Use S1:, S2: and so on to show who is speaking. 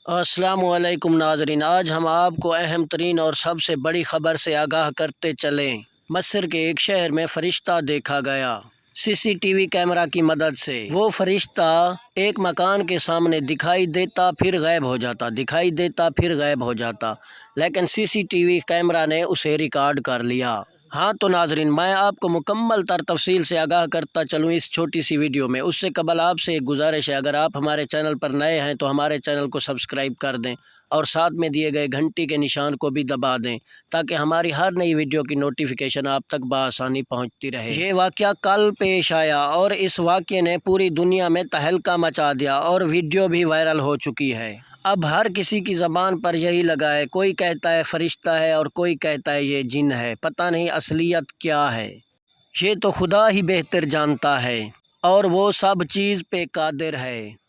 S1: अस्सलामु अलैकुम नाज़रीन, आज हम आपको अहम तरीन और सबसे बड़ी ख़बर से आगाह करते चलें। मस्र के एक शहर में फ़रिश्ता देखा गया सीसीटीवी कैमरा की मदद से। वो फ़रिश्ता एक मकान के सामने दिखाई देता फिर गायब हो जाता, दिखाई देता फिर गायब हो जाता, लेकिन सीसीटीवी कैमरा ने उसे रिकॉर्ड कर लिया। हाँ तो नाजरीन, मैं आपको मुकम्मल तर तफसील से आगाह करता चलूँ इस छोटी सी वीडियो में। उससे कबल आपसे एक गुजारिश है, अगर आप हमारे चैनल पर नए हैं तो हमारे चैनल को सब्सक्राइब कर दें और साथ में दिए गए घंटी के निशान को भी दबा दें ताकि हमारी हर नई वीडियो की नोटिफिकेशन आप तक बआसानी पहुंचती रहे। ये वाक़या कल पेश आया और इस वाक़े ने पूरी दुनिया में तहलका मचा दिया और वीडियो भी वायरल हो चुकी है। अब हर किसी की ज़बान पर यही लगा है, कोई कहता है फ़रिश्ता है और कोई कहता है ये जिन है। पता नहीं असलियत क्या है, ये तो खुदा ही बेहतर जानता है और वो सब चीज़ पे कादिर है।